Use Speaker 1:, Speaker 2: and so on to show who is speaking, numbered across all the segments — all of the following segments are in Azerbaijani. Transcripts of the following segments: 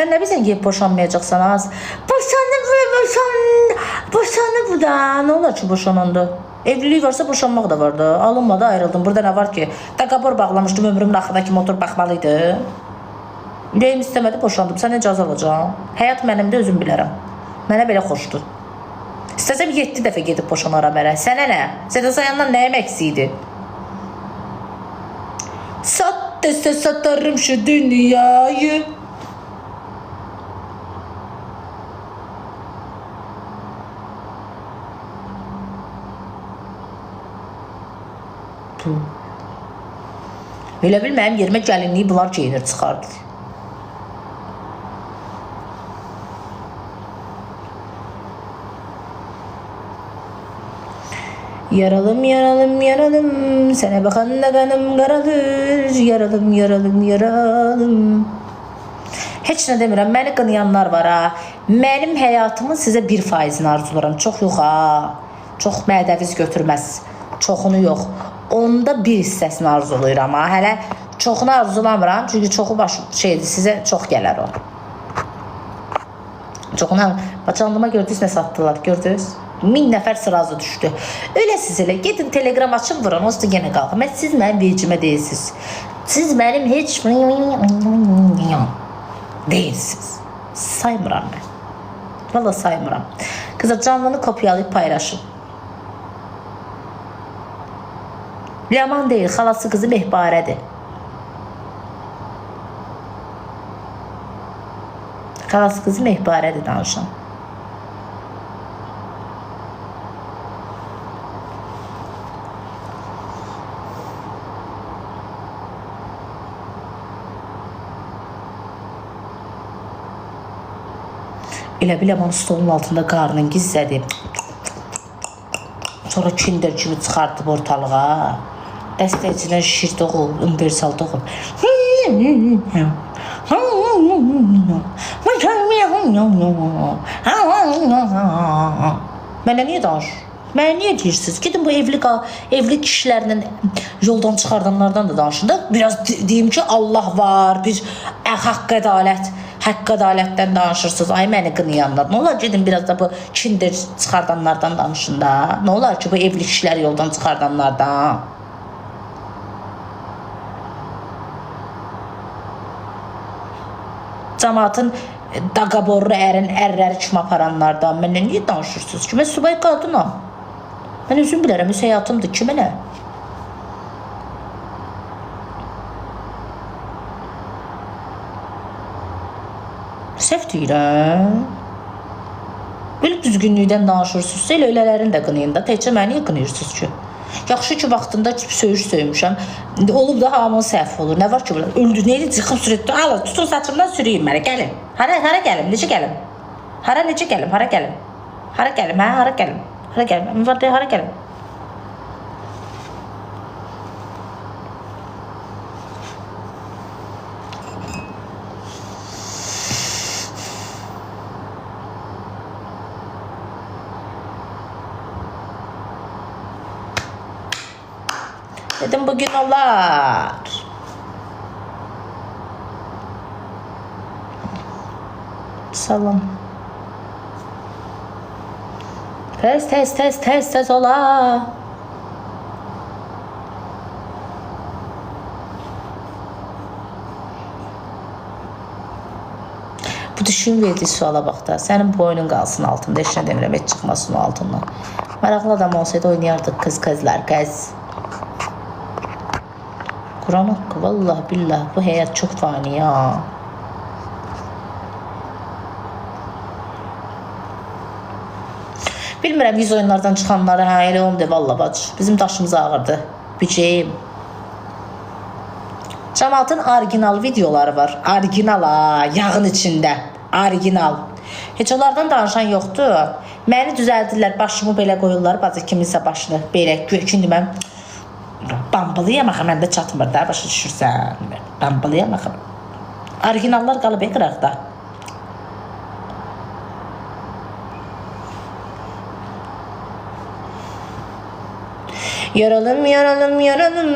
Speaker 1: Sən nə bilsən ki, boşanmayacaqsan az? Boşanıb bu da. Nə olar ki, boşananda? Evlilik varsa boşanmaq da var da. Alınmadı, ayrıldım. Burada nə var ki? Daqabor bağlamışdım, ömrümün axırındakı motor baxmalıydı. Ürəyim istəmədi, boşandım. Sən necə alacaqsan? Həyat mənimdə, özüm bilərəm. Mənə belə xoşdur. İstəsəm 7 dəfə gedib boşanaram ərə. Sənə nə? Sədə sayandan nəyim əksiydi? Sat desə satarım şu dünyayı. Elə bil mənim yerimə gəlinliyi bunlar geyinir, çıxardır. Yaralım, yaralım, yaralım, sənə baxanda qanım qaralır. Yaralım, yaralım, yaralım. Heç nə demirəm, məni qınayanlar var ha. Mənim həyatımın sizə 1%-ni arzularam, çox yox ha. Çox mədəviz götürməz, çoxunu yox. Onda 1 hissəsini arzulayıram ha. Hələ çoxunu arzulamıram, çünki çoxu şeydir, sizə çox gələr o. Çoxunu, canlıma gördünüz nə satdılar, gördünüz? 1000 nəfər sırazı düşdü. Öləsiz elə, gedin telegram açın vuran, o üstü yenə qalxın. Siz mənim vecimə deyilsiniz. Siz mənim heç deyilsiniz. Saymıram mən. Valla saymıram. Qıza canlını kopyalayıb paylaşın. Yaman deyil, xalası qızı Mehbarədir. Xalası qızı Mehbarədir danışan. Elə biləman stolun altında qarnın gizlədi. Sonra kinder kimi çıxartıb ortalığa. Dəstəkçidən şişir doğul, universal doğul. Mənə niyə danışır? Mənə niyə deyirsiniz? Gidin bu evli kişilərinin yoldan çıxardanlardan da danışın da. Biraz deyim ki, Allah var, bir haqq ədalətdən danışırsınız. Ay, məni qınayanlar. Nə olar gedin biraz da bu kinder çıxardanlardan danışın da. Nə olar ki, bu evli kişiləri yoldan çıxardanlardan. Cəmaatın daqaborlu ərləri kimi aparanlardan mənə niyə danışırsınız ki? Mən subay qadınam. Mən özüm bilərəm, öz həyatımdır. Kimə nə? Səhv deyirəm. Belə düzgünlükdən danışırsınızsa, elə ölələrin də qınayın da. Təkcə məni niyə qınayırsınız ki? Yaxşı ki, vaxtında söymüşəm. Olub da hamın səhv olur. Nə var ki, öldü, neydi? Çıxıb sürətdə. Alın, tutun saçımdan süreyim mənə. Gəlin. Hara gəlim? Necə gəlim? Hara necə gəlim? Hara gəlim? Hara gəlim? Hə? Hara gəlim? Hara gəlim? Müvaddə, hara gəlim? Dedim bugün olar. Salam. Tez olar. Bu düşünməyəcək suala bax da. Sənin boynun qalsın altında. Heç nə demirəm, heç çıxmasın o altından. Maraqlı adam olsaydı oynayardıq qızlar. Quran haqqı, vallahi billah, bu həyat çox fani ya. Bilmirəm, 100 oyunlardan çıxanları, hə, elə olmadı, vallahi bacı. Bizim daşımız ağırdı, bücəyim. Cəmaatın orijinal videoları var. Orijinal ha, yağın içində. Orijinal. Heç onlardan danışan yoxdur. Məni düzəldirlər, başımı belə qoyurlar, bacı, kiminsə başını belə, gündür mən bambalıyam axı, məndə çatmır da, başa düşürsən. Bambalıyam axı. Orijinallar qalıb qıraqda. Yaralım, yaralım, yaralım,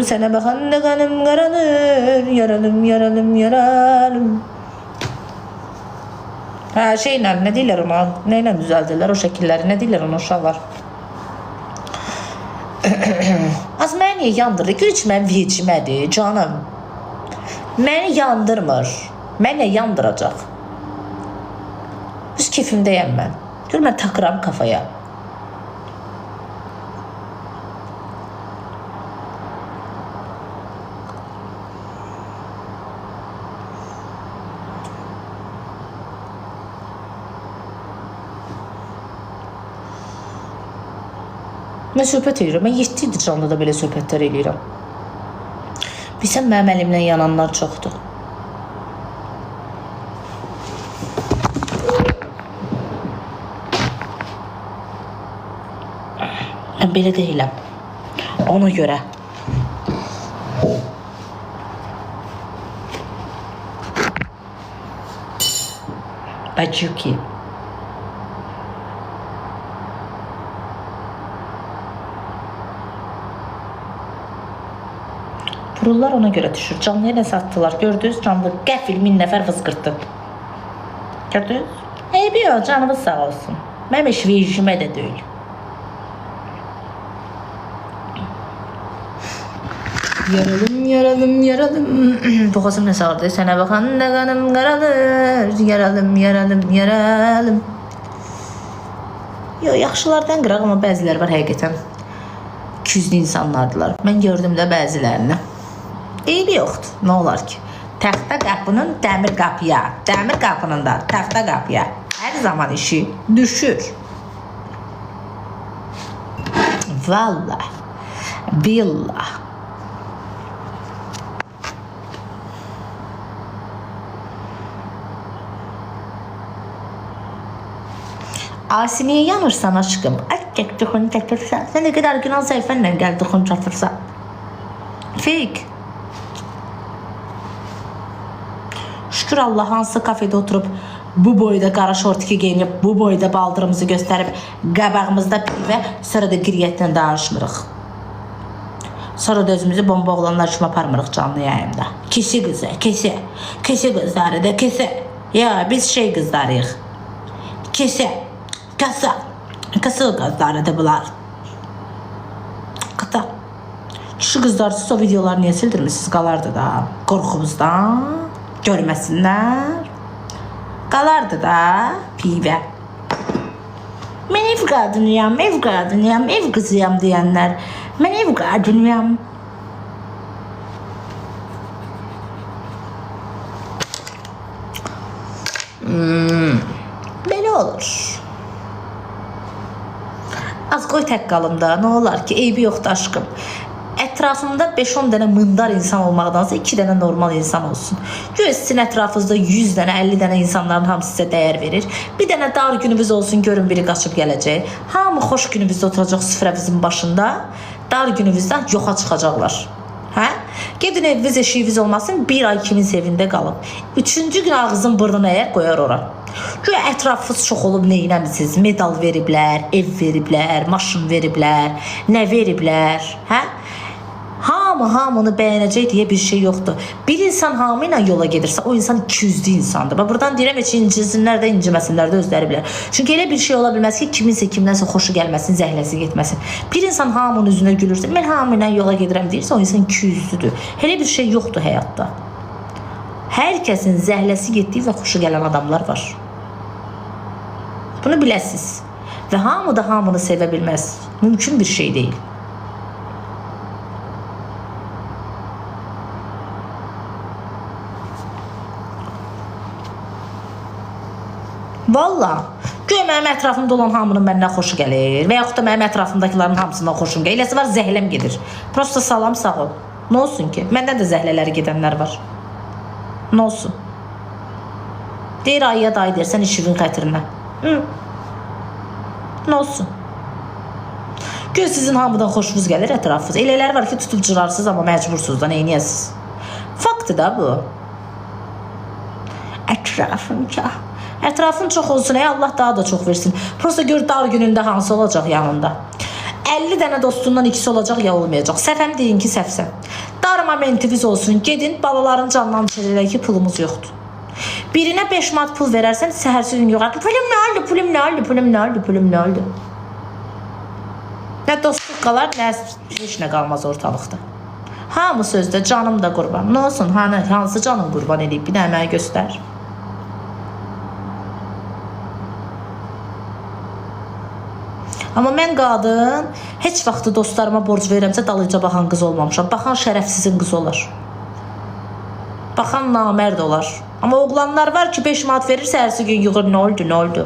Speaker 1: sənə baxanda qanım qaralır. Yaralım, yaralım, yaralım. Hə, şeylə, nə deyirlər ona? Nə ilə düzəldirlər o şəkilləri? Nə deyirlər ona uşaqlar? Az məni niyə yandırır? Gör ki, mən vecimədir, canım. Məni yandırmır. Mənə yandıracaq. Öz keyfimdəyəm mən. Gör, mən takıram kafaya. Mən söhbət edirəm. Mən 7 ildir canlı da belə söhbətlər edirəm. Bilsən, mənim əlimdən yananlar çoxdur. Mən belə deyiləm. Ona görə. Bacıki. Pullar ona görə düşür. Canlıya nə satdılar? Gördünüz? Canlı qəfil 1000 nəfər fızqırtdı. Gördünüz? Eybi yox, canımız sağ olsun. Mənim heç vecimə də deyil. Yaralım, yaralım, yaralım. Boğazım nə sağırdı? Sənə baxanda qanım qaralır. Yaralım, yaralım, yaralım. Yox, yaxşılardan qıraq, amma bəziləri var həqiqətən. Küzlü insanlardılar. Mən gördüm də bəzilərini. Eybi yoxdur. Nə olar ki? Taxta qapının dəmir qapıya, dəmir qapının da taxta qapıya hər zaman işi düşür. Vallah, billah. Asi niyə yanırsan aşkım? Ək duxun çatırsan. Sən nə qədər günah səhifənlə gəl duxun çatırsan. Fake. Şükür Allah, hansı kafede oturup bu boyda qara şortiki geyinib, bu boyda baldırımızı göstərib, qabağımızda pivə, sonra da qiriyyətlə danışmırıq. Sonra da özümüzü bomba oğlanlar kimi aparmırıq canlı yayımda. Kesi qızı, kesi. Kesi qızları da kesi. Ya biz şey qızlarıyıq. Kesi. Kasa. Kası qızlarıdır bunlar. Qıta. Kişi qızlarsız o videoları niyə sildirmişsiniz? Qalardı da. Qorxumuzdan. Görməsinlər. Qalardı da pivə. Mən ev qadınıyam, ev qadınıyam, ev qızıyam deyənlər. Mən ev qadınıyam. Belə olur. Az qoy tək qalım da, nə olar ki, eybi yoxdur aşkım. Ətrafımda 5-10 dənə mındar insan olmaqdansa 2 dənə normal insan olsun. Göz sizin ətrafınızda 100 dənə, 50 dənə insanların hamısı sizə dəyər verir. Bir dənə dar günümüz olsun, görün biri qaçıb gələcək. Hamı xoş günümüzdə oturacaq süfrəmizin başında. Dar günümüzdən yoxa çıxacaqlar. Hə? Gedin eviniz, eşiyiniz olmasın, bir ay kimin evində qalın. 3-cü gün ağzın burnunu əgər qoyar ora. Güya ətrafınız çox olub neynəmisiniz? Medal veriblər, ev veriblər, maşın veriblər, nə veriblər? Hə? Hamını bəyənəcək deyə bir şey yoxdur. Bir insan hamı ilə yola gedirsə, o insan 200'lü insandır. Buradan deyirəm heç incisinlər də, inciməsinlər də özləri bilər. Çünki elə bir şey ola bilməz ki, kiminsə kimdənsə xoşu gəlməsin, zəhləsi getməsin. Bir insan hamının üzünə gülürsə, mən hamı ilə yola gedirəm deyirsə, o insan 200'lüdür. Elə bir şey yoxdur həyatda. Hər kəsin zəhləsi getdiyi və xoşu gələn adamlar var. Bunu biləsiniz. Və hamı da hamını sevə bilməz. Mümkün bir şey deyil. Valla, göy mənim ətrafımda olan hamının məndən xoşu gəlir və yaxud da mənim ətrafımdakilərin hamısından xoşum gəlir. Eləsi var, zəhləm gedir. Prosta salam, sağ ol. Nə olsun ki? Məndən də zəhlələri gedənlər var. Nə olsun? Deyir, ayıya dayı deyirsən işivin xətrinə. Nə olsun? Göy sizin hamıdan xoşunuz gəlir ətrafınız. Elələri var ki, tutub cırarsınız, amma məcbursunuz da, neyniyəsiniz? Faktı da bu. Ətrafınca. Ətrafın çox olsun, Allah daha da çox versin. Prosta gör dar günündə hansı olacaq yanında. 50 dənə dostundan ikisi olacaq ya olmayacaq. Səfəm deyin ki, səfsən. Dar momentiniz olsun, gedin balaların canından çevirək ki, pulumuz yoxdur. Birinə 5 manat pul verərsən, səhərsi gün yox. Pulum nə oldu? Pulum nə oldu? Pulum nə oldu? Pulum nə oldu? Nə dostluq qalar, nə heç nə qalmaz ortalıqda. Hamı sözdə canım da qurban. Nə olsun? Hansı canım qurban edib? Bir də mənə göstər. Amma mən qadın heç vaxtı dostlarıma borc verirəmsə dalıca baxan qız olmamışam. Baxan şərəfsizin qız olar. Baxan namərd olar. Amma oğlanlar var ki 5 manat verir, səhərsi gün yığır, nə oldu, nə oldu?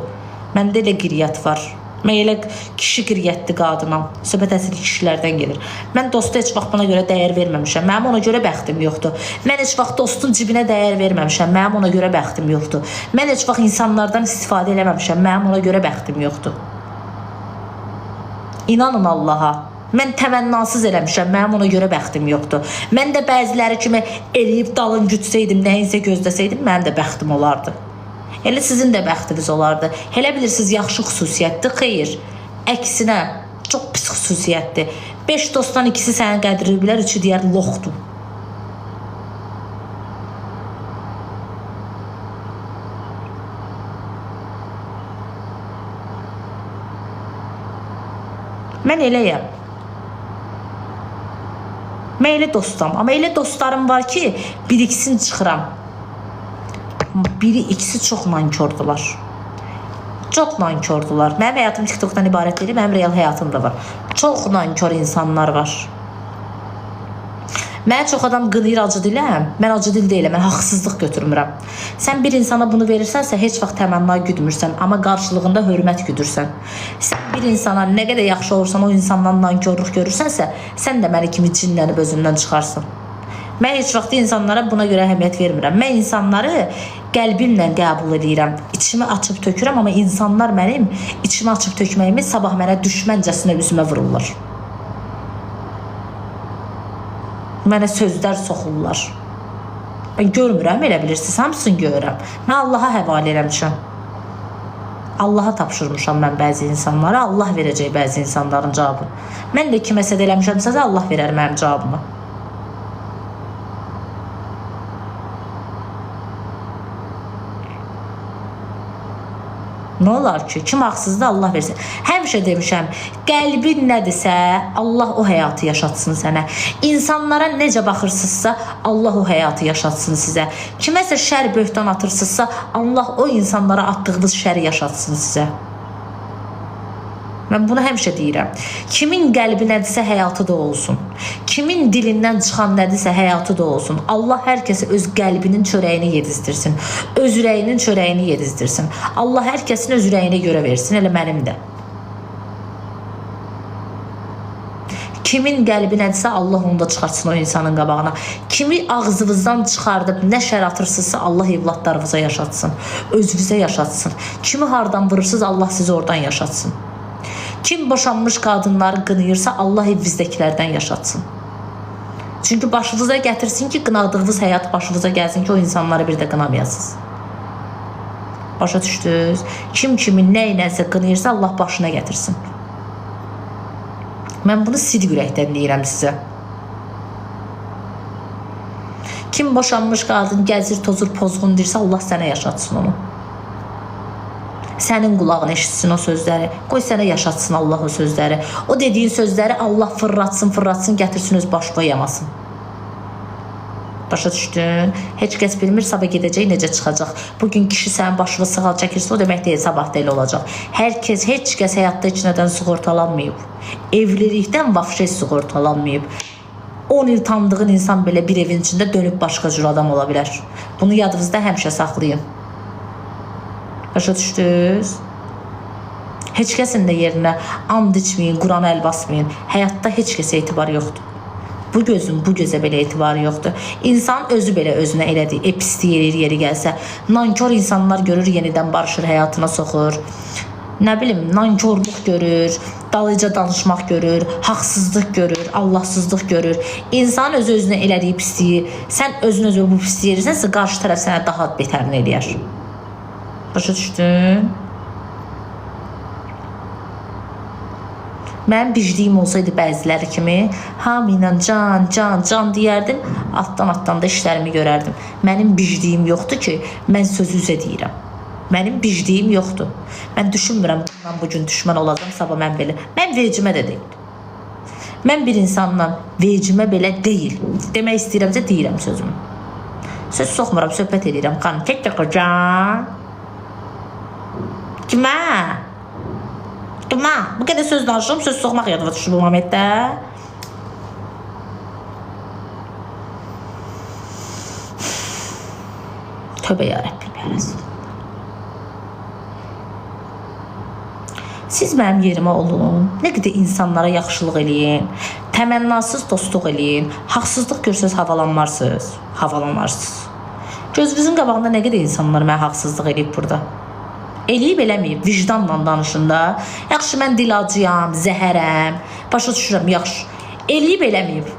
Speaker 1: Məndə elə qiriyyət var. Mən elə kişi qiriyyətli qadınam. Söhbət əsli kişilərdən gelir. Mən dosta heç vaxt buna görə dəyər verməmişəm. Mənim ona görə bəxtim yoxdur. Mən heç vaxt dostun cibinə dəyər verməmişəm. Mənim ona görə bəxtim yoxdur. Mən heç vaxt insanlardan istifadə eləməmişəm. Mənim ona görə bəxtim yoxdur. İnanın Allaha. Mən təmənnasız eləmişəm, mənim ona görə bəxtim yoxdur. Mən də bəziləri kimi eləyib dalın gütsəydim, nəyinsə gözləsəydim, mənim də bəxtim olardı. Elə sizin də bəxtiniz olardı. Elə bilirsiniz, yaxşı xüsusiyyətdir, xeyr. Əksinə, çox pis xüsusiyyətdir. 5 dostdan ikisi səni qədri bilər, üçü deyər loxdur. Mən eləyəm. Mən elə dostam. Amma elə dostlarım var ki, biriksin çıxıram. Biri, ikisi çox nankordular. Çox nankordular. Mənim həyatım TikTokdan ibarət deyil, mənim real həyatım da var. Çox nankor insanlar var. Mənə çox adam qınayır acı diləm. Mən acı dil deyiləm, mən haqsızlıq götürmürəm. Sən bir insana bunu verirsənsə, heç vaxt təmənna güdmürsən, amma qarşılığında hörmət güdürsən. Sən bir insana nə qədər yaxşı olursan, o insandan nankorluq görürsənsə, sən də məni kimi cinlənib özündən çıxarsın. Mən heç vaxt insanlara buna görə əhəmiyyət vermirəm. Mən insanları qəlbimlə qəbul edirəm. İçimi açıb tökürəm, amma insanlar mənim içimi açıb tökməyimi sabah mənə düşməncəsinə üzümə vururlar. Mənə sözlər soxurlar. Mən görmürəm, elə bilirsiniz, hamısını görürəm. Mən Allaha həvalə eləmişəm. Allaha tapşırmışam mən bəzi insanlara, Allah verəcək bəzi insanların cavabını. Mən də kiməsə də eləmişəmsə də Allah verər mənim cavabımı. Nə olar ki? Kim haqsızdır, Allah versin. Həmişə demişəm, qəlbin nədirsə, Allah o həyatı yaşatsın sənə. İnsanlara necə baxırsınızsa, Allah o həyatı yaşatsın sizə. Kiməsə şər böhtan atırsınızsa, Allah o insanlara atdığınız şəri yaşatsın sizə. Mən bunu həmişə deyirəm. Kimin qəlbi nədirsə həyatı da olsun. Kimin dilindən çıxan nədirsə həyatı da olsun. Allah hər kəsə öz qəlbinin çörəyini yedizdirsin. Öz ürəyinin çörəyini yedizdirsin. Allah hər kəsin öz ürəyinə görə versin, elə mənim də. Kimin qəlbi nədirsə Allah onu da çıxartsın o insanın qabağına. Kimi ağzınızdan çıxardıb nə şər atırsınızsa Allah evladlarınıza yaşatsın. Özünüzə yaşatsın. Kimi hardan vurursunuz Allah sizi oradan yaşatsın. Kim boşanmış qadınları qınayırsa Allah evinizdəkilərdən yaşatsın. Çünki başınıza gətirsin ki, qınadığınız həyat başınıza gəlsin ki, o insanları bir də qınamayasınız. Başa düşdünüz? Kim kimin nə ilənsə qınayırsa Allah başına gətirsin. Mən bunu sidq ürəkdən deyirəm sizə. Kim boşanmış qadın gəzir, tozur, pozğun deyirsə Allah sənə yaşatsın onu. Sənin qulağını eşitsin o sözləri. Qoy sənə yaşatsın Allah o sözləri. O dediyin sözləri Allah fırlatsın, gətirsin öz başına yamasın. Başa düşdün? Heç kəs bilmir sabah gedəcək, necə çıxacaq. Bugün kişi sənin başına sığal çəkirsə, o demək deyil, sabah da elə olacaq. Heç kəs həyatda heç nədən sığortalanmayıb. Evlilikdən vafşə sığortalanmayıb. 10 il tanıdığın insan belə bir evin içində dönüb başqa cür adam ola bilər. Bunu yadınızda həmişə saxlayın. Başa düşdünüz? Heç kəsin də yerinə and içməyin, Qurana əl basmayın. Həyatda heç kəsə etibar yoxdur. Bu gözün bu gözə belə etibarı yoxdur. İnsan özü belə özünə elədi, pislik yeri gəlsə. Nankor insanlar görür, yenidən barışır, həyatına soxur. Nə bilim, nankorluq görür, dalıca danışmaq görür, haqsızlıq görür, Allahsızlıq görür. İnsan öz-özünə elədiyi pisliyi, sən özün-özünə bu pisliyi edirsənsə, qarşı tərəf sənə daha betərini eləyər. Başa düşdün? Mənim bicdiyim olsaydı bəziləri kimi hamı ilə can deyərdim, altdan da işlərimi görərdim. Mənim bicdiyim yoxdur ki, mən sözü üzə deyirəm. Mənim bicdiyim yoxdur. Mən düşünmürəm bundan bugün düşmən olacam, sabah mən belə. Mən vecimə də deyil. Mən bir insanla vecimə belə deyil. Demək istəyirəmcə deyirəm sözümü. Söz soxmuram, söhbət edirəm. Qanket qocan. Kimə? Kimə? Bu qədər söz danışırım, söz soxmaq yadıma düşür bu momentdə. Tövbə yarabbim yarasın. Siz mənim yerimə olun, nə qədər insanlara yaxşılıq eləyin, təmənnasız dostluq eləyin, haqsızlıq görsəz havalanmarsınız, havalanarsınız. Gözünüzün qabağında nə qədər insanlar mənə haqsızlıq eləyib burada. Eləyib eləməyib, vicdanla danışında. Yaxşı, mən dilacıyam, zəhərəm, başa düşürəm, yaxşı. Eləyib eləməyib.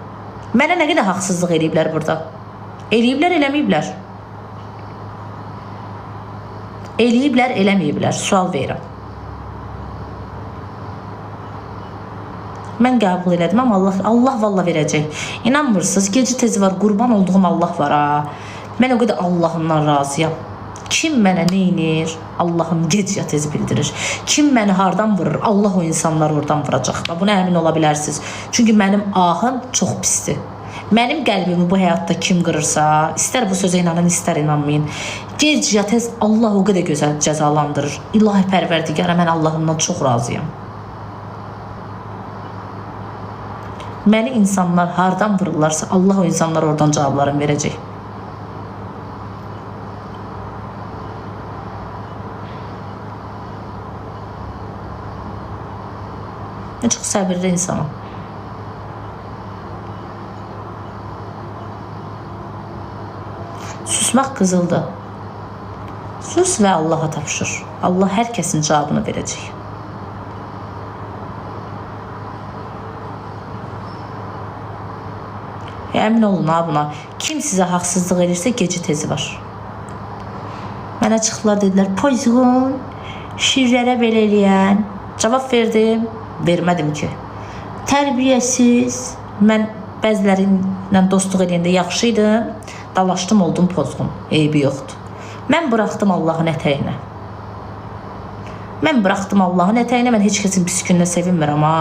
Speaker 1: Mənə nə qədər haqsızlıq eləyiblər burada. Eləyiblər, eləməyiblər. Eləyiblər, eləməyiblər. Sual verirəm. Mən qəbul elədim, amma Allah valla verəcək. İnanmırsınız, gecə tezi var, qurban olduğum Allah var ha. Mən o qədər Allahımdan razıyam. Kim mənə neynir? Allahım gec ya tez bildirir. Kim məni hardan vurur? Allah o insanları oradan vuracaq. Buna əmin ola bilərsiniz. Çünki mənim ahım çox pisdir. Mənim qəlbimi bu həyatda kim qırırsa, istər bu sözə inanın, istər inanmayın. Gec ya tez Allah o qədər gözəl cəzalandırır. İlahi pərverdigara, mən Allahımdan çox razıyam. Məni insanlar hardan vururlarsa, Allah o insanlara oradan cavablarını verəcək. Mən çox səbirli insanım. Susmaq qızıldır. Sus və Allaha tapşır. Allah hər kəsin cavabını verəcək. Əmin olun ha buna. Kim sizə haqsızlıq edirsə gecə tezi var. Mənə çıxdılar, dedilər, pozğun, şirlərə belə eləyən. Cavab verdim. Vermədim ki. Tərbiyəsiz. Mən bəzilərinlə dostluq edəndə yaxşı idim. Dalaşdım, oldum pozğun. Eybi yoxdur. Mən buraxdım Allahın ətəyinə. Mən buraxdım Allahın ətəyinə. Mən heç kəsin pis gününə sevinmirəm ha.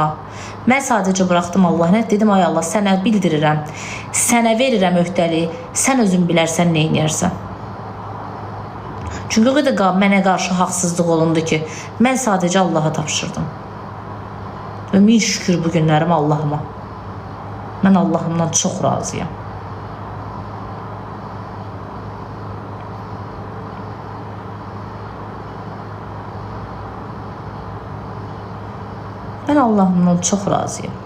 Speaker 1: Mən sadəcə buraxdım Allahın ətəyinə. Dedim, ay Allah, sənə bildirirəm. Sənə verirəm öhdəli. Sən özün bilərsən, nə inəyərsən. Çünki o qədər mənə qarşı haqsızlıq olundu ki, mən sadəcə Allaha tapşırdım. Və min şükür bu günlərim Allahıma. Mən Allahımdan çox razıyam. Mən Allahımdan çox razıyam.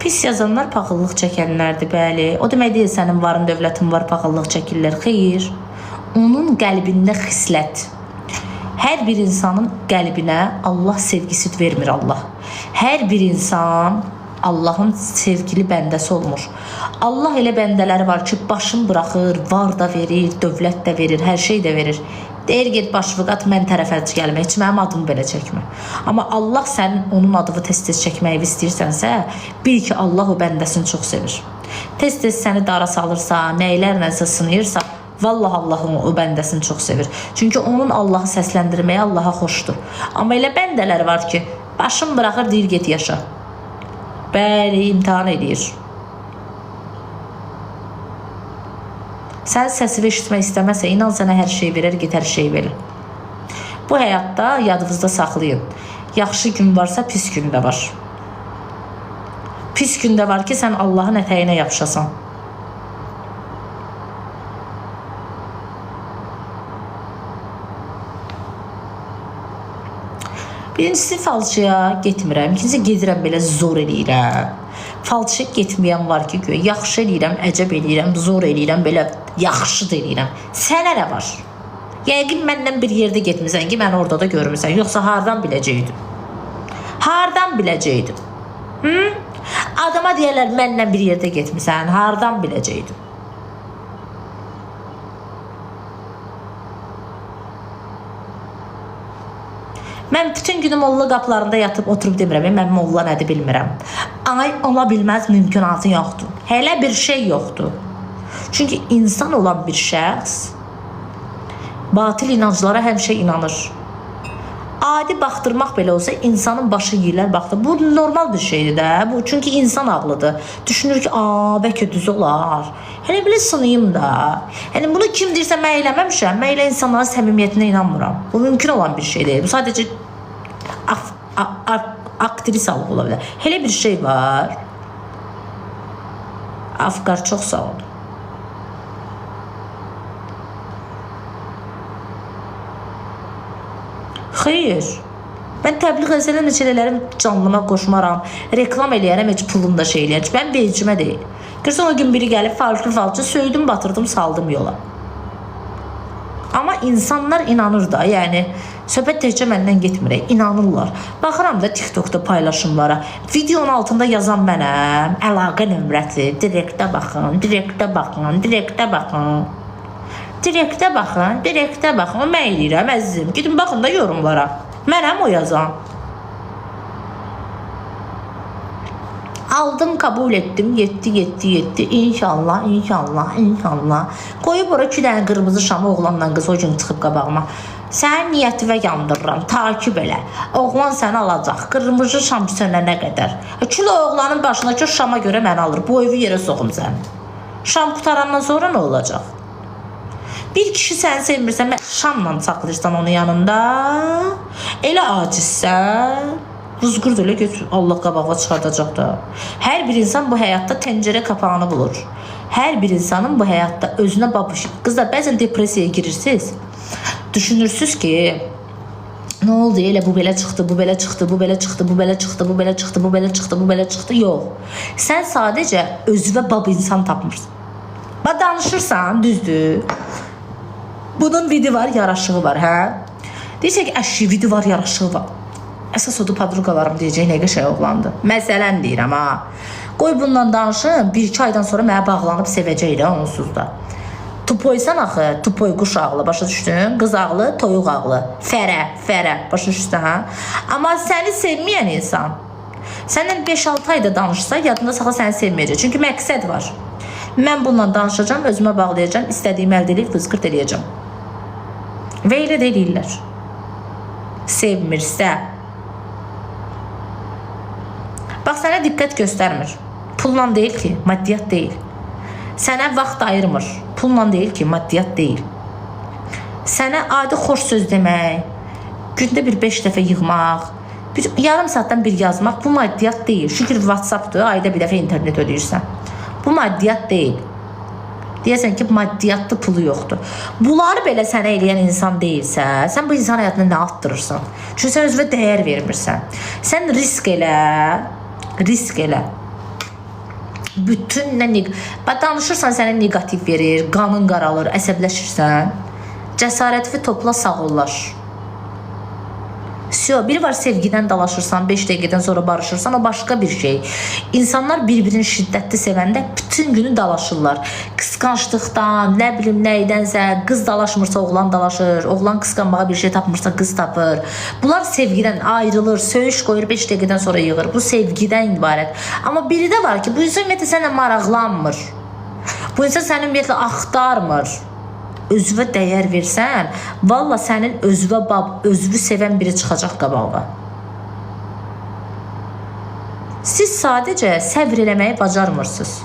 Speaker 1: Pis yazanlar paxıllıq çəkənlərdir, bəli. O demək deyil, sənin varın, dövlətin var, paxıllıq çəkirlər. Xeyr. Onun qəlbində xislət. Hər bir insanın qəlbinə Allah sevgisi vermir Allah. Hər bir insan Allahın sevgili bəndəsi olmur. Allah elə bəndələri var ki, başını buraxır, var da verir, dövlət də verir, hər şey də verir. Deyir, get başvıqat, mən tərəfə gəlmə, heç mənim adımı belə çəkmə. Amma Allah sənin onun adını tez-tez çəkməyi istəyirsənsə, bil ki, Allah o bəndəsini çox sevir. Tez-tez səni dara salırsa, nəylərləsə sınıyırsa, vallahi Allahın o bəndəsini çox sevir. Çünki onun Allahı səsləndirməyə Allaha xoşdur. Amma elə bəndələr var ki, başını bıraxır, deyir, get yaşa. Bəli, imtihan edir. Sən səsini eşitmək istəməsə, inan sənə hər şey verir, get hər şey verir. Bu həyatda yadınızda saxlayın. Yaxşı gün varsa, pis gün də var. Pis gün də var ki, sən Allahın ətəyinə yapışasan. Birincisi, falçıya getmirəm. İkincisi, gedirəm belə zor eləyirəm. Falçıya getməyən var ki, yaxşı eləyirəm, əcəb eləyirəm, zor eləyirəm, belə yaxşı da eləyirəm. Sənə nə var? Yəqin məndən bir yerdə getmirsən ki, mən orada da görmürsən. Yoxsa hardan biləcəkdim? Hardan biləcəkdim? Adama deyərlər, mənlə bir yerdə getmirsən, hardan biləcəkdim? Mən bütün günü molla qapılarında yatıb oturub demirəm, mən molla nədir bilmirəm. Ay, ola bilməz, mümkünatı yoxdur. Hələ bir şey yoxdur. Çünki insan olan bir şəxs batil inanclara həmişə inanır. Adi baxdırmaq belə olsa insanın başı yeyirlər, baxdır. Bu normal bir şeydir də. Bu çünki insan ağlıdır. Düşünür ki, bəlkə düz olar. Hələ belə sınayım da. Yəni bunu kim deyirsə mən eləməmişəm. Mən elə insanların səmimiyyətinə inanmıram. Bu mümkün olan bir şey deyil. Bu sadəcə aktrisalık ola bilər. Hələ bir şey var. Afqar, çox sağ ol. Xeyr. Mən təbliğ etsələr neçələrim canlıma qoşmaram. Reklam eləyərəm, heç pulum da şey eləyər. Mən vecimə deyil. Görsən o gün biri gəlib falçı söydüm, batırdım, saldım yola. Amma insanlar inanır da, yəni söhbət təkcə məndən getmirək, inanırlar. Baxıram da TikTokda paylaşımlara. Videonun altında yazan mənəm, əlaqə nömrəsi, direktə baxın, direktə baxın, direktə baxın. Direktə baxın, direktə baxın. O mən eləyirəm, əzizim. Gidin baxın da yorumlara. Mənəm o yazan. Aldım, kabul etdim, yetti. İnşallah, inşallah, inşallah. Qoyub ora 2 dənə qırmızı şamı oğlanla qız o gün çıxıb qabağıma. Sənin niyyətivə yandırıram, takib elə. Oğlan səni alacaq, qırmızı şam sönənə qədər. Kilo oğlanın başındakı şama görə məni alır. Bu evi yerə soxum səni. Şam qutarandan sonra nə olacaq? Bir kişi səni sevmirsən, şamla saxlayırsan onun yanında. Elə acizsən. Ruzqurd elə götür, Allah qabağa çıxardacaq da. Hər bir insan bu həyatda təncərə kapağını bulur. Hər bir insanın bu həyatda özünə babışır. Qızlar, bəzən depressiyaya girirsiniz. Düşünürsünüz ki, nə oldu elə bu belə çıxdı, bu belə çıxdı, bu belə çıxdı, bu belə çıxdı, bu belə çıxdı, bu belə çıxdı, bu belə çıxdı. Yox. Sən sadəcə özünə bab insan tapmırsan. Bax, danışırsan, düzdür. Bunun vidi var, yaraşığı var, hə? Deyirsən ki, əşi, vidi var, yaraşığı var. Əsas odu padruqalarım deyəcək, nə qəşəng oğlandı. Məsələn deyirəm, ha. Qoy bundan danışın, 1-2 aydan sonra mənə bağlanıb sevəcək də onsuz da. Tupoysan axı, tupoy quş ağlı, başa düşdün? Qız ağlı, toyuq ağlı. Fərə, başa düşdün, hə? Amma səni sevməyən insan, səndən 5-6 ayda danışsa, yadında saxla səni sevməyəcək. Çünki məqsəd var. Mən bununla danışacağım, özümə bağlayacağım, istədiyimi əldə edib fızqırt eləyəcəm. Və elə də eləyirlər. Sevmirsə. Bax, sənə diqqət göstərmir. Pulla deyil ki, maddiyyat deyil. Sənə vaxt ayırmır. Pulla deyil ki, maddiyyat deyil. Sənə adi xoş söz demək, gündə bir 5 dəfə yığmaq, yarım saatdan bir yazmaq, bu maddiyyat deyil. Şükür WhatsApp'dır, ayda bir dəfə internet ödəyirsən. Bu maddiyyat deyil. Deyəsən ki, maddiyyatlı pulu yoxdur. Bunları belə sənə eləyən insan deyilsə, sən bu insan həyatına nə atdırırsan? Çünki sən özünə dəyər vermirsən. Sən risk elə. Bütün danışırsan sənə negativ verir, qanın qaralır, əsəbləşirsən. Cəsarətini topla, sağollar. Biri var, sevgidən dalaşırsan, 5 dəqiqədən sonra barışırsan, o başqa bir şey. İnsanlar bir-birini şiddətli sevəndə bütün günü dalaşırlar. Qısqanclıqdan, nə bilim nəyidənsə, qız dalaşmırsa oğlan dalaşır, oğlan qısqanmağa bir şey tapmırsa qız tapır. Bunlar sevgidən ayrılır, söyüş qoyur, 5 dəqiqədən sonra yığır. Bu sevgidən ibarət. Amma biri də var ki, bu insan ümumiyyətlə sənlə maraqlanmır. Bu insan səni ümumiyyətlə axtarmır. Özünə dəyər versən, valla sənin özünü sevən biri çıxacaq qabağa. Siz sadəcə səbr eləməyi bacarmırsınız.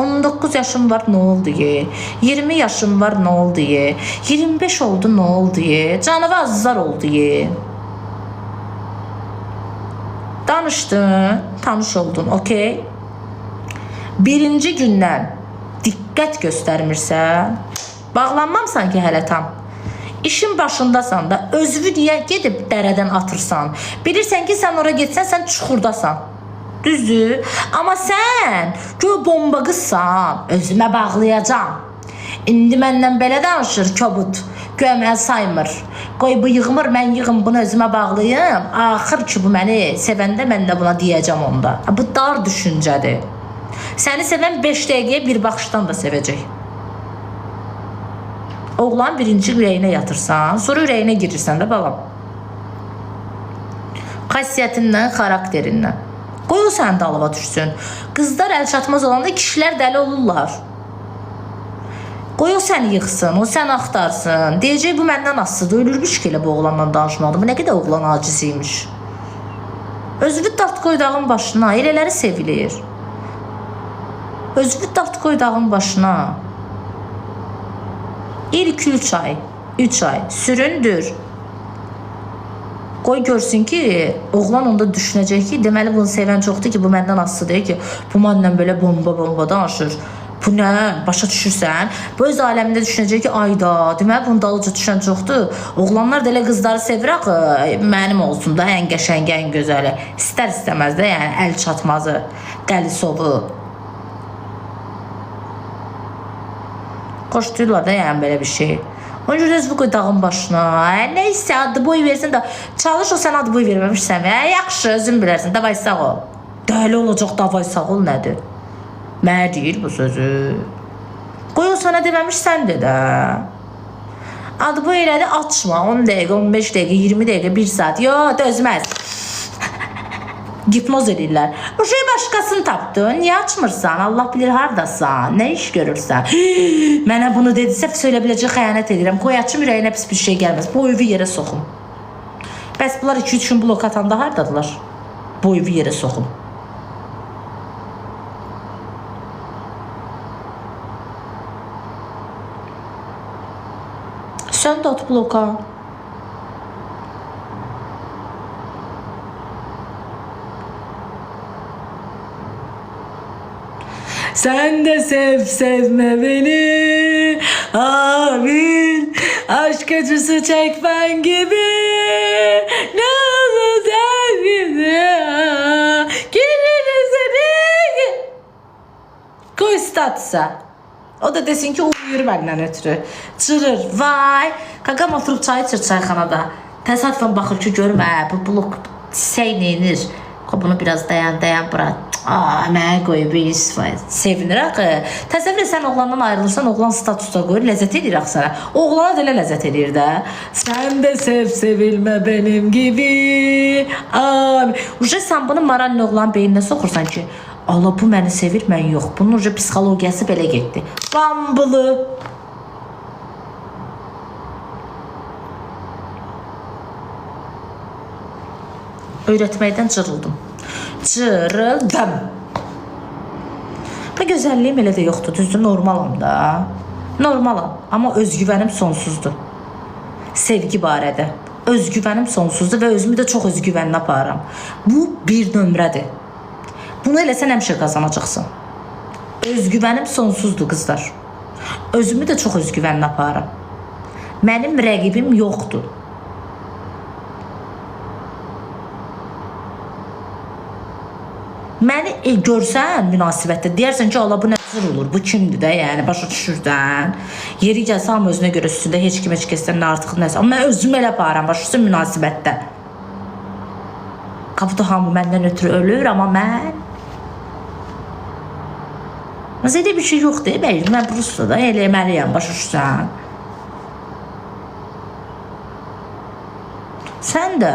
Speaker 1: 19 yaşım var, nə oldu ye? 20 yaşım var, nə oldu ye? 25 oldu, nə oldu ye? Canıva azizlar oldu ye? Danışdın, tanış oldun, okey? Birinci gündən diqqət göstərmirsən, bağlanmamsan ki hələ tam. İşin başındasan da, özünü deyə gedib dərədən atırsan. Bilirsən ki, sən oraya getsən, sən çuxurdasan. Düzdür? Amma sən göy bomba qızsan, özümə bağlayacam. İndi məndən belə danışır kobud. Güya mən saymır. Qoy bu yığmır, mən yığım bunu özümə bağlayım. Axır ki bu məni sevəndə mən də buna deyəcəm onda. Bu dar düşüncədir. Səni sevən 5 dəqiqəyə bir baxışdan da sevəcək. Oğlan birinci ürəyinə yatırsan, sonra ürəyinə girirsən də balam. Xasiyyətindən, xarakterinlə. Qoy o sənin dalıva düşsün. Qızlar əl çatmaz olanda kişilər dəli olurlar. Qoy o səni yıxsın, o səni axtarsın. Deyəcək bu məndən asılıdır. Ölürmüş ki elə bu oğlanla danışmadı. Bu nə qədər oğlan aciziymiş. Özünü dart qoy dağın başına. Elələri sevilir. Özünü dart qoy dağın başına. İlk 3 ay, 3 ay süründür. Qoy görsün ki, oğlan onda düşünəcək ki, deməli bunu sevən çoxdur ki, bu məndən asılıdır ki, bu mənlə belə bomba danışır. Bu nə? Başa düşürsən? Bu öz aləmində düşünəcək ki, ayda, deməli bunun dalıca düşən çoxdur. Oğlanlar da elə qızları sevir axı, mənim olsun da, ən qəşəngi, ən gözəli. İstər istəməz də, yəni əl çatmazı, dəli sovu. Qoşdururlar da yəni belə bir şey. Onun görə özü qoy dağın başına. Neysə adı boy versin də, çalış o sən adı boy verməmişsən. Yaxşı, özün bilərsən, davay sağ ol. Dəli olacaq, davay sağ ol nədir? Mənə deyir bu sözü. Qoy o sana deməmişsən də də. Adı boy elədi, açma. 10 dəqiqə, 15 dəqiqə, 20 dəqiqə, 1 saat. Yox, dözməz. Gipnoz edirlər. Bu şey başqasını tapdın. Niyə açmırsan? Allah bilir hardasan. Nə iş görürsən? Mənə bunu dedisə söylə biləcək xəyanət edirəm. Qoy açım ürəyinə pis bir şey gəlməz. Bu evi yerə soxum. Bəs bunlar 2-3 gün blok atanda hardadılar? Bu evi yerə soxum. Sən də at bloka. Sen de sev sevme beni amin, aşk acısı çekmen gibi ne olur sevgili seni. Koy statsa. O da desin ki uyur benden ötürü. Çırır. Vay. Kakam oturup çay içir çayxanada. Təsadüfən baxır ki görmə bu blok şey neyinir. Bunu biraz dayan bırak. Mənə qoyub sevinir axı. Təsəvvür sən oğlandan ayrılırsan, oğlan statusda qoyur, ləzzət edir axı sənə. Oğlana da elə ləzzət edir də. Sən də sev, sevilmə benim gibi. Uca sən bunu maralini oğlan beyninə soxursan ki, Allah bu məni sevir, mən yox. Bunun uca psixologiyası belə getdi. Bambılı. Öyrətməkdən cırıldım. Cırıldım. Bu gözəlliyim elə də yoxdur, düzdür, normalam da. Normalam, amma özgüvənim sonsuzdur. Sevgi barədə. Özgüvənim sonsuzdur və özümü də çox özgüvənli aparıram. Bu bir nömrədir. Bunu eləsən həmişə qazanacaqsın. Özgüvənim sonsuzdur qızlar. Özümü də çox özgüvənli aparıram. Mənim rəqibim yoxdur. Məni görsən münasibətdə, deyərsən ki, Allah bu nəzir olur, bu kimdir də, yəni başa düşürdən. Yeri gəlsə, amma özünə görə üstündə heç kim heç kəsdən nə artıq nəsə. Amma mən özümü elə aparam, başa düşürsən münasibətdə. Qapıda hamı məndən ötürü ölür, amma mən... Məzədə bir şey yoxdur, mən Rusada eləməliyəm, başa düşürsən. Sən də...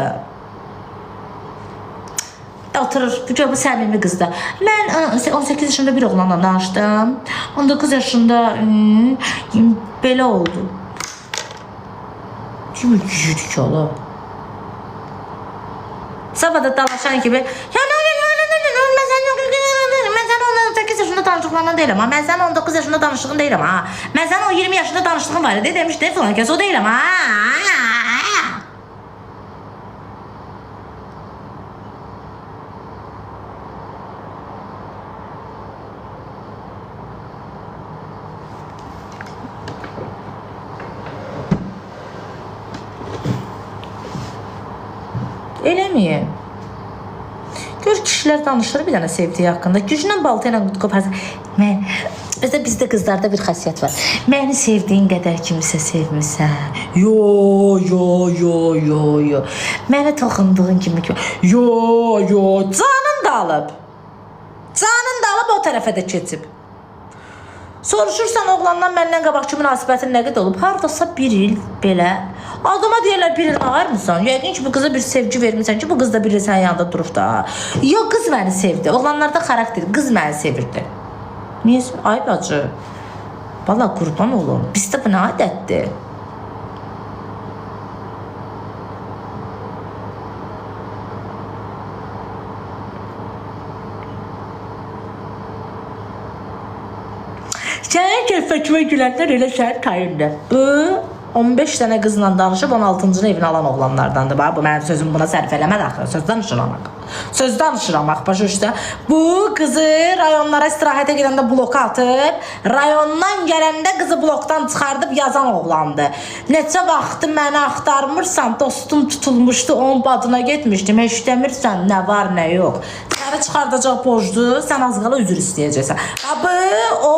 Speaker 1: Oturur, bu səmimi qızda. Mən 18 yaşında bir oğlanla danışdım. 19 yaşında belə oldu. Kimi gücüdür ki oğlum. Sabahda dalaşan kimi mən sən 18 yaşında danışdıqlarından deyirəm ha. Mən sən 19 yaşında danışdığın deyirəm ha. Mən sən 20 yaşında danışdığın var idi demişdi falan kəs o deyirəm ha. Eləməyim. Gör kişilər danışır bir dənə sevdiyi haqqında. Güclə balta ilə qoparsan. Mən Bizdə qızlarda bir xasiyyət var. Məni sevdiyin qədər kimsə sevmirsən. Yo. Mənə toxunduğun kimi. Yo. Canın da alıb o tərəfə də keçib. Soruşursan oğlandan məndən qabaqki münasibətin nə qədər olub? Hardasa 1 il belə. Adama deyirlər 1 il ağarmısan. Yəqin ki, bu qıza bir sevgi vermirsən ki, bu qız da bir il sənin yanında durub da. Yox, qız məni sevdi. Oğlanlarda xarakter, qız məni sevirdi. Niyə? Ay bacı. Valla qurban olun. Bizdə bu nə adətdir? Sənin keyfəkimə gülənlər elə sənin tayındır. Bu 15 dənə qızla danışıb 16-cını evini alan oğlanlardandır. Bu mənim sözüm buna sərf eləməd axı. Söz danışıram axı. Başa düşdə. Bu qızı rayonlara istirahətə gedəndə bloka atıb, rayondan gələndə qızı blokdan çıxardıb yazan oğlandı. Neçə vaxtı məni axtarmırsan, dostum tutulmuşdu, onun badına getmişdim. Heç demirsən nə var, nə yox. Səni çıxardacaq borcdu, sən az qala üzr istəyəcəksən. Bu, o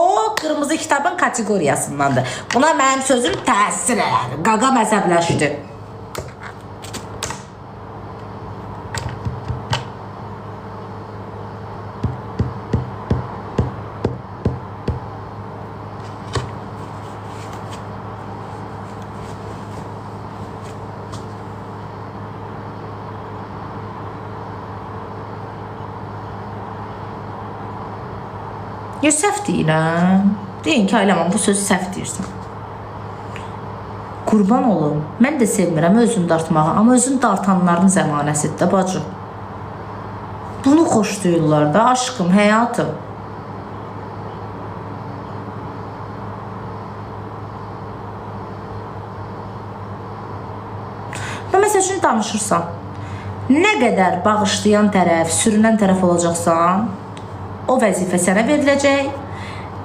Speaker 1: qırmızı kitabın kateqoriyasındandır. Buna mənim sözüm təsir elədi. Qaqa məzəbləşdi. Ya səhv deyirəm. Deyin ki, ailəməm, bu sözü səhv deyirsən. Qurban olum. Mən də sevmirəm özünü dartmağı, amma özünü dartanların zəmanəsidir də bacı. Bunu xoşlayırlar da, aşkım, həyatım. Və məsəl üçün danışırsan, nə qədər bağışlayan tərəf, sürünən tərəf olacaqsan, o vəzifə sənə veriləcək,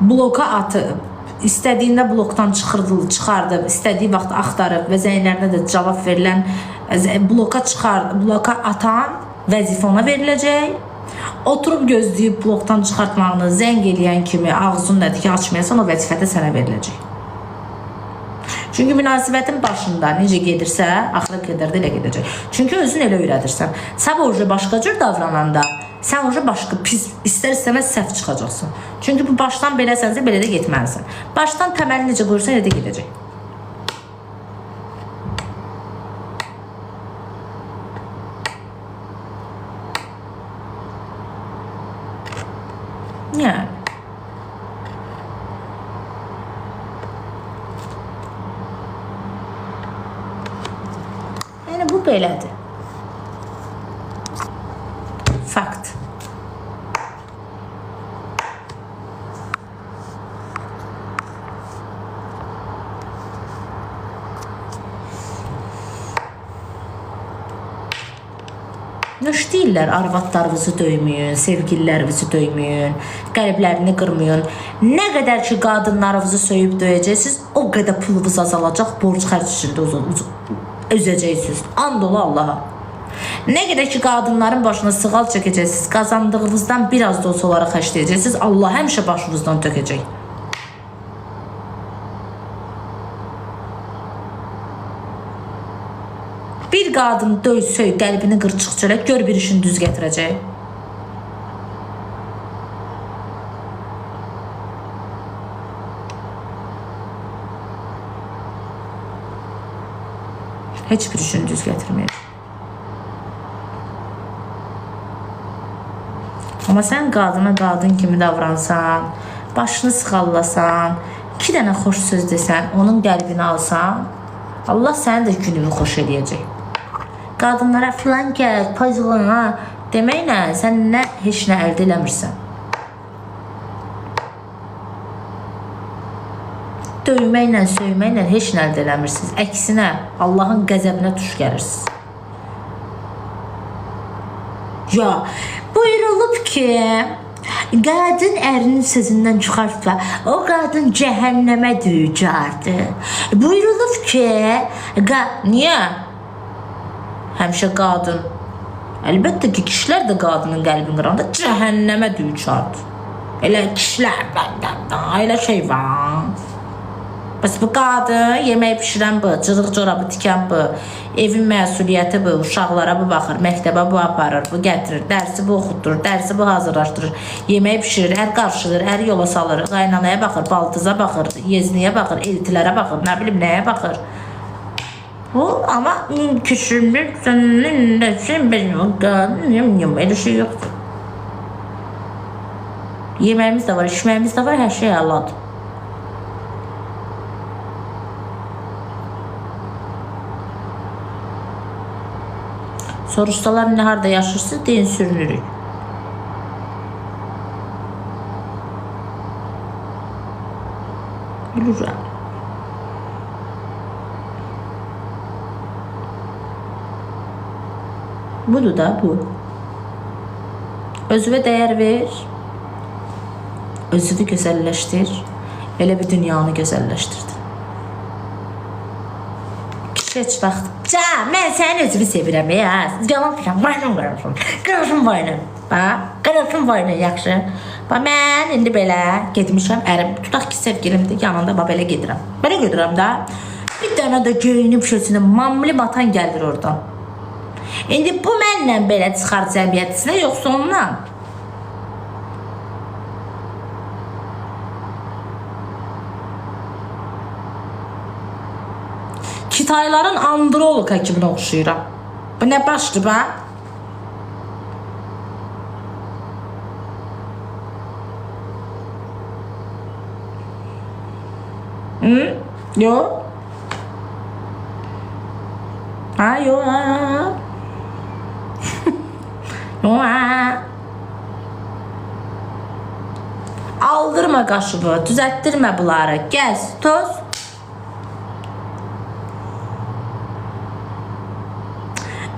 Speaker 1: bloka atıb, istədiyində blokdan çıxardıb, istədiyi vaxt axtarıb və zənglərinə də cavab verilən, bloka atan vəzifə ona veriləcək. Oturub gözləyib blokdan çıxartmağını zəng eləyən kimi ağzını nədir ki, açmayasan, o vəzifədə sənə veriləcək. Çünki münasibətin başında necə gedirsə, axıra qədər də elə gedəcək. Çünki özün elə öyrədirsən. Sən oca başqa cür davrananda, sən oca başqa pis, istər-istəməz səhv çıxacaqsın. Çünki bu başdan beləsinsə, belə də getməlisən. Başdan təməli necə qoyursan, elə də gedəcək. Yəni. Yəni, bu belədir. Fakt. Nöş deyirlər, arvadlarınızı döyməyin, sevgililərinizi döyməyin, qəlblərini qırmayın. Nə qədər ki, qadınlarınızı söyüb döyəcəksiniz, o qədər pulunuz azalacaq, borc xərc içində üzəcəksiniz. And ola Allaha. Nə qədər ki, qadınların başına sığal çəkəcəksiniz, qazandığınızdan biraz da olsa olaraq xərcləyəcəksiniz, Allah həmişə başınızdan tökəcək. Bir qadın döy, söy, qəlbini qırçıq çörək, gör bir işini düz gətirəcək. Heç bir işini düz gətirməyəcək. Amma sən qadına qadın kimi davransan, başını sıxallasan, 2 dənə xoş söz desən, onun qəlbini alsan, Allah səni də gününü xoş eləyəcək. Qadınlara filan gəl, payzılana deməklə sən heç nə əldə eləmirsən. Döyməklə, söyməklə heç nə əldə eləmirsiniz. Əksinə, Allahın qəzəbinə tuş gəlirsiniz. Ya, buyurulub ki, qadın ərinin sözündən çıxartma, o qadın cəhənnəmə dücardır. Buyurulub ki, niyə? Həmişə qadın. Əlbəttə ki, kişilər də qadının qəlbini qıranda cəhənnəmə düçardır. Elə kişilər, elə şey var. Bəs bu qadın yemək pişirən bu, cırıq corabı tikən bu, evin məsuliyyəti bu, uşaqlara bu baxır, məktəbə bu aparır, bu gətirir, dərsi bu oxutdurur, dərsi bu hazırlaşdırır, yemək pişirir, ər qarşıdır, ər yola salır, qaynanaya baxır, baltıza baxır, yezniyə baxır, eltilərə baxır, nə bilim nəyə baxır. Bu ama küçülmür, senin de sen benim qadın, elə şey yoxdur. Yeməyimiz də var, içməyimiz də var, hər şey Allahdır. Soruşsalar ne harda yaşırsınız deyin sürünürük. Bilirəm. Budur da bu. Özüvə dəyər ver. Özünü gözəlləşdir. Elə bir dünyanı gözəlləşdirdi. Heç vaxt. Mən sənin özünü sevirəm ya. Yalan filan, vaynım qırılsın. Qırılsın vaynım. Qırılsın vaynım, yaxşı. Mən indi belə getmişəm, ərim. Tutaq ki, sevgilimdir, yanında belə gedirəm. Belə gedirəm də. Bir dənə də geyinib şöçünü, mamli matan gəlir oradan. İndi bu mənlə belə çıxar cəmiyyətisinə, yoxsa ondan? Kitayların androlog həkiminə oxşayıram. Bu nə başdır bə? Yo. Yo. Yo. Aldırma qaşığı, düzəltdirmə bunları. Gəz, toz.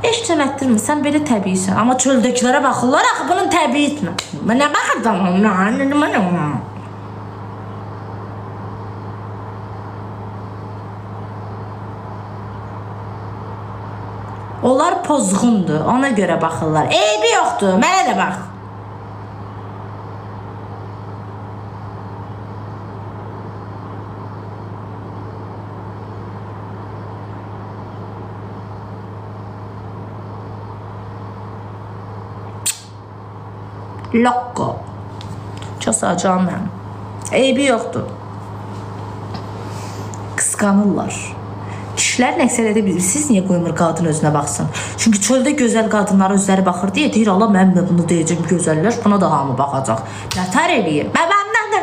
Speaker 1: Heç cəmətdirmə, sən belə təbiisən. Amma çöldəkilərə baxırlar, axı bunun təbii etmə. Mənə baxırdan. Onlar pozğundur, ona görə baxırlar. Eybi yoxdur, mənə də bax. Lokko. Çox sağcam mən. Eybi yoxdur. Qısqanırlar. Kişilərin əksəriyyəti bilir. Siz niyə qoymur qadın özünə baxsın? Çünki çöldə gözəl qadınlar özləri baxır deyə deyir, Allah mən də bunu deyəcəm gözəllər, buna da hamı baxacaq. Nətər eləyir? Məndən də...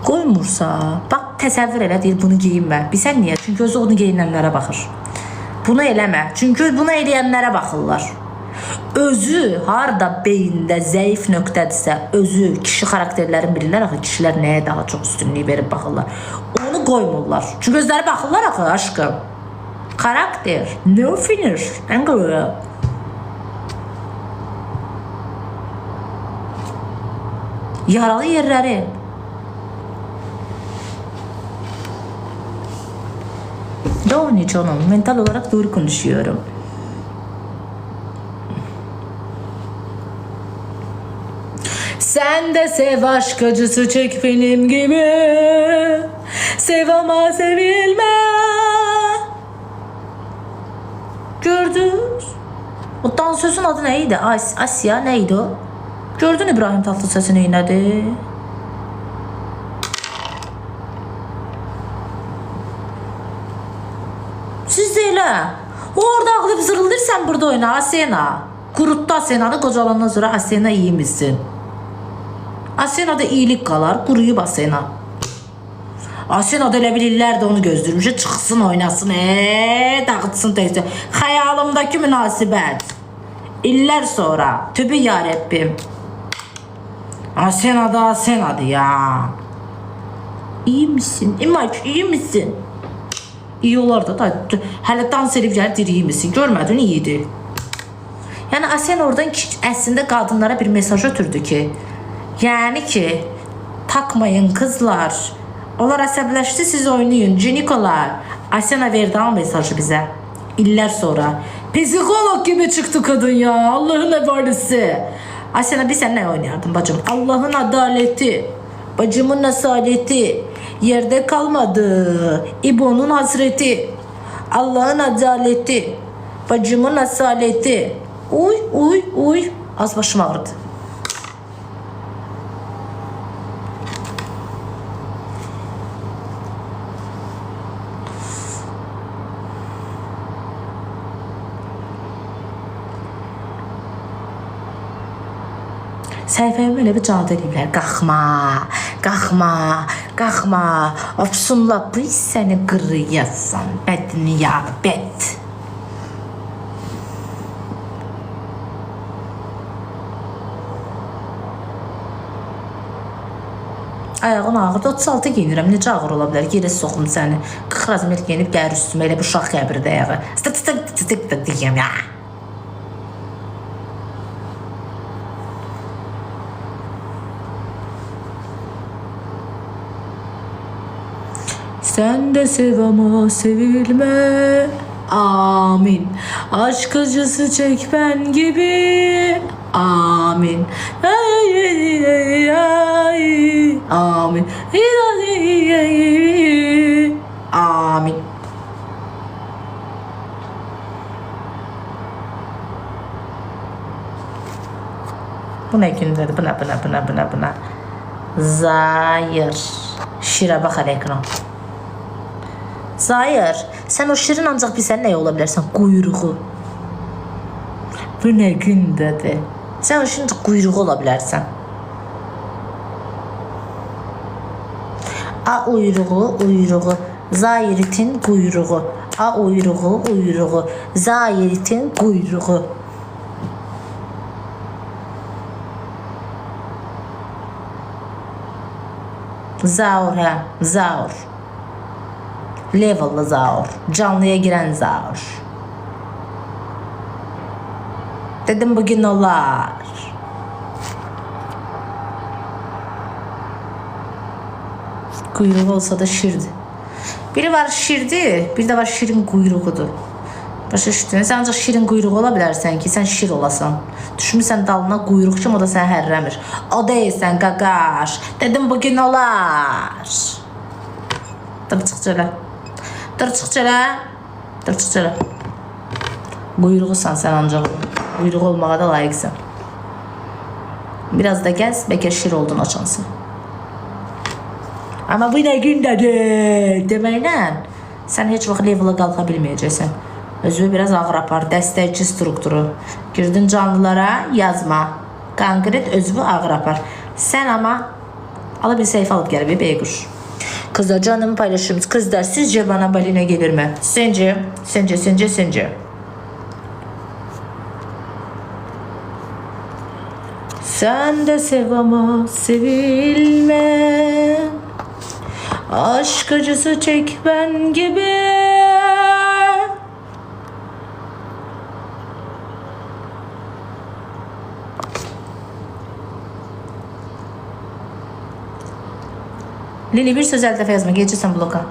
Speaker 1: Qoymursa, bax təsəvvür elə deyir, bunu geyinmə. Bilsən niyə? Çünki özü onu geyinənlərə baxır. Bunu eləmə. Çünki bunu eləyənlərə baxırlar. Özü harda beyində zəif nöqtədirsə, özü kişi xarakterlərini bilirlər axı, kişilər nəyə daha çox üstünlük verib baxırlar. Onu qoymurlar. Çünki özləri baxırlar axı, aşkım. Karakter, no finish. Ən qoyur. Yaralı yerləri. Doğru canım, mental olarak doğru konuşuyorum. Sen de sev, aşk acısı çek benim gibi. Sev ama sevilme. Gördünüz? O dansözün adı neydi? Asya neydi o? Gördün İbrahim Tatlıses'in neydi? Siz de elə. Orada ağlayıp zırıldırsan burada oyna Asena. Kuruttu Asena'nı, kocalandan sonra Asena iyi misin? Asena'da iyilik qalar, quruyub Asena. Asena'da elə bilirlər də onu gözlürmüş. Çıxsın, oynasın, dağıtsın teyze. Xəyalımdakı münasibət. İllər sonra. Tübü ya Rabbim. Asena'da Asena'dı ya. İyi misin? İmaj, iyi misin? İyi olar da hələ dans edib gəlir, deyir, iyi misin? Görmədin, iyiydi. Yəni Asena oradan əslində qadınlara bir mesaj ötürdü ki, Yani ki takmayın kızlar. Onlar əsəbləşdi, siz oynayın. Cinikolar. Asena verdi ama mesajı bize. İller sonra. Psikolog gibi çıktı kadın ya. Allah'ın efendisi. Asena bir sen ne oynardın bacım? Allah'ın adaleti. Bacımın asaleti. Yerde kalmadı. İbo'nun hasreti. Allah'ın adaleti. Bacımın asaleti. Uy uy uy. Az başım ağrıdı. Səhifəyə elə bir cavab ediblər. Qalxma, qalxma, qalxma. Ofsunla biz səni qırıyasan. Bədniyabət. Ayağın ağırdı, 36 giyinirəm. Necə ağır ola bilər? Yerə soxum səni. 40 razmer giyinib gəlir üstümə elə bir uşaq qəbirdə ayağı. Stık deyəm ya. Sen de sev ama sevilme. Amin. Aşk acısı çek ben gibi. Amin. Amin. Amin. Bu ne gündür? Buna. Zahir. Şira bak hele ekran. Zahir, sen o şirin ancak bilsen ne olabilirsen kuyruğu. Bu ne gün dedi. Sen o şirin kuyruğu olabilirsen. A uyruğu. Zahir'in kuyruğu. A uyruğu. Zahir'in kuyruğu. Zaur ha, zaur. Level'lı zaur. Canlıya giren zaur. Dedim bugün olar. Kuyruğu olsa da şirdi. Biri var şirdi, bir de var şirin kuyruğudur. Başa düşdün. Sen ancaq şirin kuyruğu ola bilərsən ki, sən şir olasan. Düşmüsən dalına quyruqçum, o da səni hərrəmir. O deyilsən qaqaş. Dedim bugün olar. Dur çıx çölə. Dur çıx çölə. Quyruğusan sən ancaq. Quyruğu olmağa da layiqsən. Biraz da gəz, bəlkə şir oldun açansın. Ama bu ne gündədir deməklə sən heç vaxt level'a qalxa bilməyəcəksən. Özünü biraz ağır apar, dəstəkçi strukturu. Girdin canlılara yazma. Konkret özünü ağır apar. Sən ama ala bir səhifə alıb gəlib Beyquş. Kızlar canımı paylaşırım. Kızlar sizce bana balina gelir mi? Sence. Sen de sev ama sevilme. Aşk acısı çek ben gibi. Lili bir söz elde yazma. Geçirsen bloka.